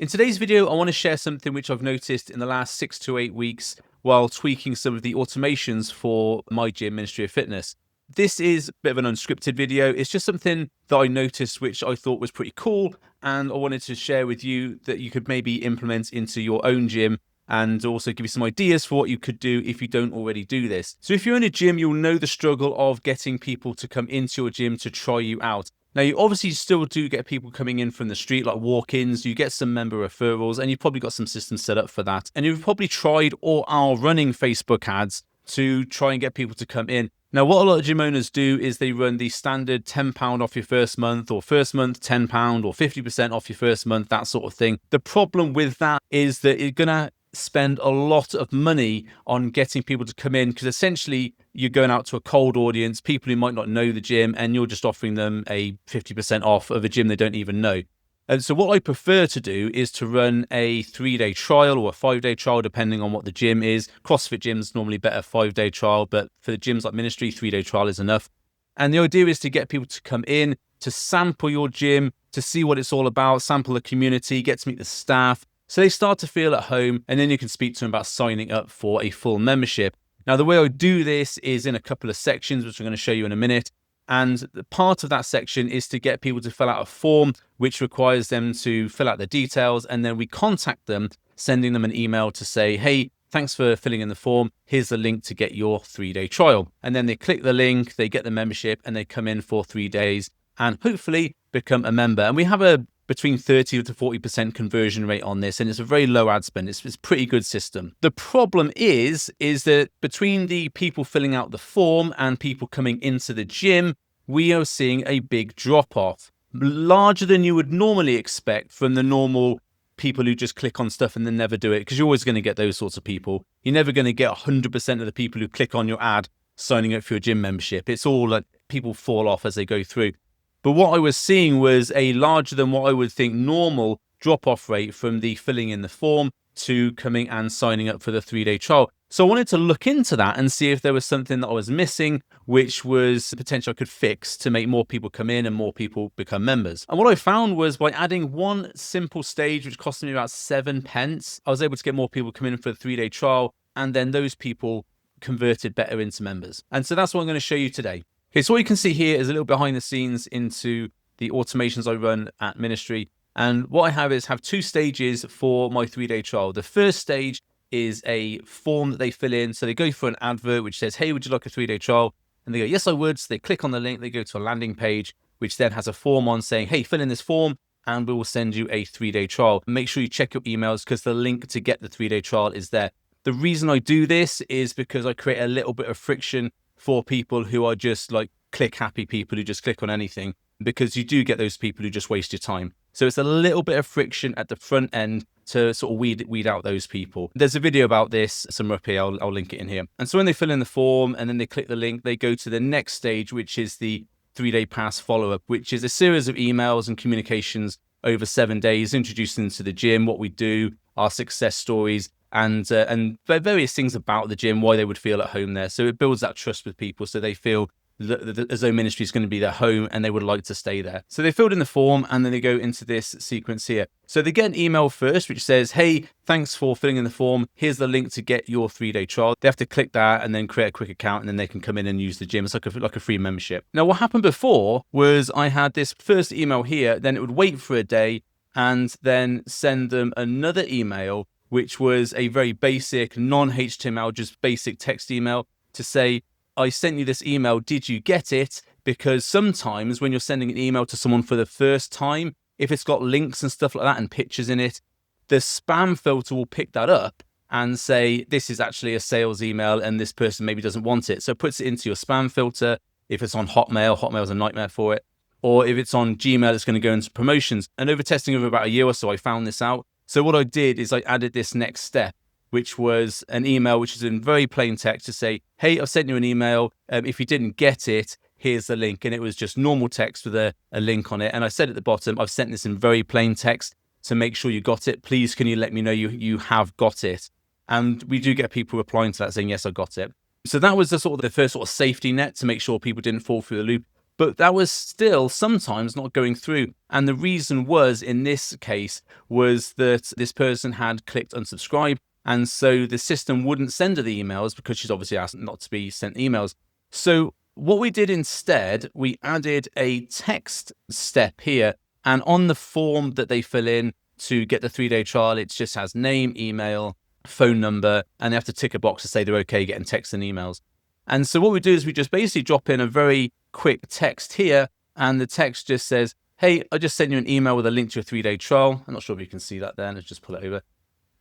In today's video, I want to share something which I've noticed in the last 6 to 8 weeks while tweaking some of the automations for my gym, Ministry of Fitness. This is a bit of an unscripted video. It's just something that I noticed which I thought was pretty cool, and I wanted to share with you that you could maybe implement into your own gym and also give you some ideas for what you could do if you don't already do this. So if you're in a gym, you'll know the struggle of getting people to come into your gym to try you out. Now, you obviously still do get people coming in from the street, like walk-ins, you get some member referrals, and you've probably got some systems set up for that. And you've probably tried or are running Facebook ads to try and get people to come in. Now, what a lot of gym owners do is they run the standard £10 off your first month, or first month £10, or 50% off your first month, that sort of thing. The problem with that is that you're going to spend a lot of money on getting people to come in, because essentially you're going out to a cold audience, people who might not know the gym, and you're just offering them a 50% off of a gym they don't even know. And so what I prefer to do is to run a 3-day trial or a 5-day trial, depending on what the gym is. CrossFit gyms normally better 5-day trial, but for the gyms like Ministry, 3-day trial is enough. And the idea is to get people to come in, to sample your gym, to see what it's all about, sample the community, get to meet the staff, so they start to feel at home, and then you can speak to them about signing up for a full membership. Now, the way I do this is in a couple of sections, which I'm going to show you in a minute. And part of that section is to get people to fill out a form, which requires them to fill out the details. And then we contact them, sending them an email to say, hey, thanks for filling in the form. Here's the link to get your 3-day trial. And then they click the link, they get the membership, and they come in for 3 days and hopefully become a member. And we have a between 30 to 40% conversion rate on this, and it's a very low ad spend. It's a pretty good system. The problem is that between the people filling out the form and people coming into the gym, we are seeing a big drop-off, larger than you would normally expect from the normal people who just click on stuff and then never do it, because you're always going to get those sorts of people. You're never going to get 100% of the people who click on your ad signing up for your gym membership. It's all like people fall off as they go through. But what I was seeing was a larger than what I would think normal drop-off rate from the filling in the form to coming and signing up for the 3-day trial. So I wanted to look into that and see if there was something that I was missing, which was potential I could fix to make more people come in and more people become members. And what I found was by adding one simple stage, which cost me about 7 pence, I was able to get more people come in for the 3-day trial, and then those people converted better into members. And so that's what I'm going to show you today. Okay, so what you can see here is a little behind the scenes into the automations I run at Ministry. And what I have 2 stages for my 3-day trial. The first stage is a form that they fill in. So they go for an advert which says, hey, would you like a 3-day trial? And they go, yes, I would. So they click on the link, they go to a landing page, which then has a form on saying, hey, fill in this form and we will send you a 3-day trial. Make sure you check your emails because the link to get the 3-day trial is there. The reason I do this is because I create a little bit of friction for people who are just like click happy people who just click on anything, because you do get those people who just waste your time. So it's a little bit of friction at the front end to sort of weed out those people. There's a video about this somewhere up here. I'll link it in here. And so when they fill in the form and then they click the link, they go to the next stage, which is the 3-day pass follow-up, which is a series of emails and communications over 7 days, introducing them to the gym, what we do, our success stories, and various things about the gym, why they would feel at home there. So it builds that trust with people so they feel as though Ministry is going to be their home and they would like to stay there. So they filled in the form and then they go into this sequence here. So they get an email first which says, hey, thanks for filling in the form. Here's the link to get your 3-day trial. They have to click that and then create a quick account, and then they can come in and use the gym. It's like a free membership. Now, what happened before was I had this first email here, then it would wait for a day and then send them another email, which was a very basic, non-HTML, just basic text email to say, I sent you this email, did you get it? Because sometimes when you're sending an email to someone for the first time, if it's got links and stuff like that and pictures in it, the spam filter will pick that up and say, this is actually a sales email and this person maybe doesn't want it. So it puts it into your spam filter. If it's on Hotmail's a nightmare for it. Or if it's on Gmail, it's going to go into promotions. And over testing over about a year or so, I found this out. So what I did is I added this next step, which was an email which is in very plain text to say, hey, I've sent you an email. If you didn't get it, here's the link. And it was just normal text with a link on it. And I said at the bottom, I've sent this in very plain text to make sure you got it. Please, can you let me know you have got it? And we do get people replying to that saying, yes, I got it. So that was the first sort of safety net to make sure people didn't fall through the loop. but that was still sometimes not going through. And the reason was, in this case, was that this person had clicked unsubscribe. And so the system wouldn't send her the emails because she's obviously asked not to be sent emails. So what we did instead, we added a text step here. And on the form that they fill in to get the 3-day trial, it just has name, email, phone number, and they have to tick a box to say they're okay getting texts and emails. And so what we do is we just basically drop in a very quick text here, and the text just says, hey, I just sent you an email with a link to a 3-day trial. I'm not sure if you can see that there. Let's just pull it over.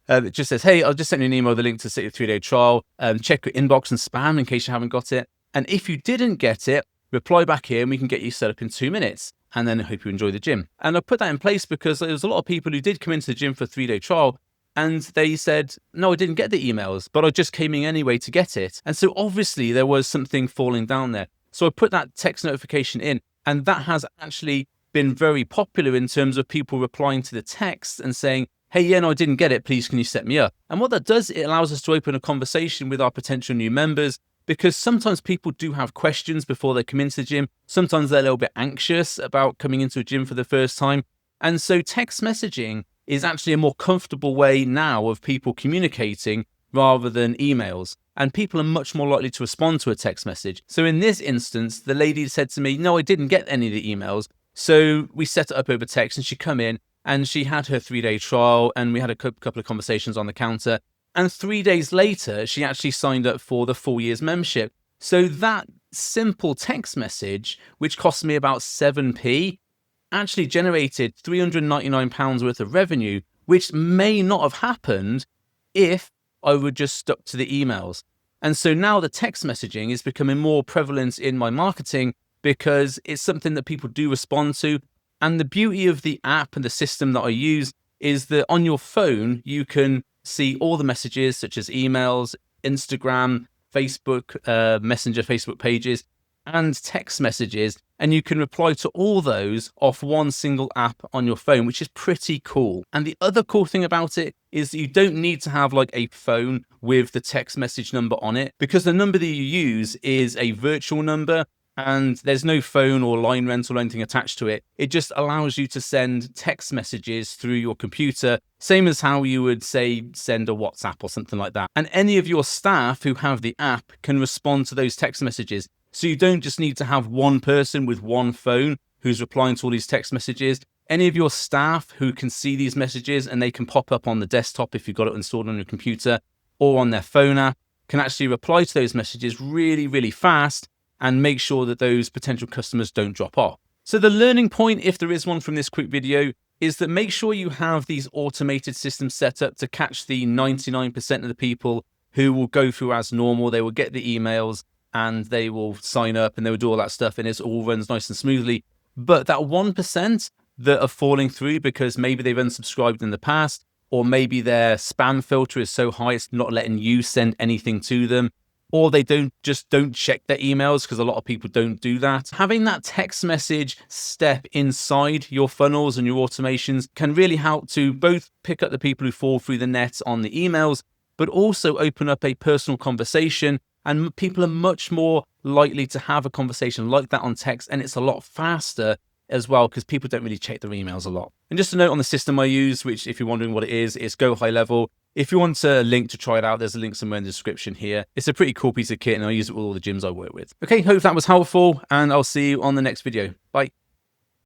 It just says, hey, I'll just send you an email with a link to a 3-day trial. Check your inbox and spam in case you haven't got it. And if you didn't get it, reply back here and we can get you set up in 2 minutes. And then I hope you enjoy the gym. And I put that in place because there was a lot of people who did come into the gym for a 3-day trial, and they said, no, I didn't get the emails, but I just came in anyway to get it. And so obviously there was something falling down there. So I put that text notification in, and that has actually been very popular in terms of people replying to the text and saying, hey, yeah, no, I didn't get it. Please, can you set me up? And what that does, it allows us to open a conversation with our potential new members, because sometimes people do have questions before they come into the gym. Sometimes they're a little bit anxious about coming into a gym for the first time. And so text messaging is actually a more comfortable way now of people communicating rather than emails. And people are much more likely to respond to a text message. So in this instance, the lady said to me, no, I didn't get any of the emails. So we set it up over text, and she come in and she had her 3-day trial, and we had a couple of conversations on the counter. And 3 days later, she actually signed up for the 4 years membership. So that simple text message, which cost me about 7p, actually generated £399 worth of revenue, which may not have happened if I would just stuck to the emails. And so now the text messaging is becoming more prevalent in my marketing because it's something that people do respond to. And the beauty of the app and the system that I use is that on your phone, you can see all the messages such as emails, Instagram, Facebook, Messenger, Facebook pages, and text messages. And you can reply to all those off one single app on your phone, which is pretty cool. And the other cool thing about it is that you don't need to have like a phone with the text message number on it, because the number that you use is a virtual number and there's no phone or line rental or anything attached to it. It just allows you to send text messages through your computer, same as how you would say send a WhatsApp or something like that. And any of your staff who have the app can respond to those text messages. So you don't just need to have one person with one phone who's replying to all these text messages. Any of your staff who can see these messages and they can pop up on the desktop if you've got it installed on your computer or on their phone app can actually reply to those messages really, really fast and make sure that those potential customers don't drop off. So the learning point, if there is one from this quick video, is that make sure you have these automated systems set up to catch the 99% of the people who will go through as normal. They will get the emails and they will sign up and they will do all that stuff, and it all runs nice and smoothly. But that 1% that are falling through because maybe they've unsubscribed in the past, or maybe their spam filter is so high it's not letting you send anything to them, or they don't check their emails, because a lot of people don't do that. Having that text message step inside your funnels and your automations can really help to both pick up the people who fall through the net on the emails, but also open up a personal conversation. And people are much more likely to have a conversation like that on text, and it's a lot faster as well because people don't really check their emails a lot. And just a note on the system I use, which if you're wondering what it is, it's Go High Level. If you want a link to try it out, there's a link somewhere in the description here. It's a pretty cool piece of kit and I use it with all the gyms I work with. Okay, hope that was helpful and I'll see you on the next video.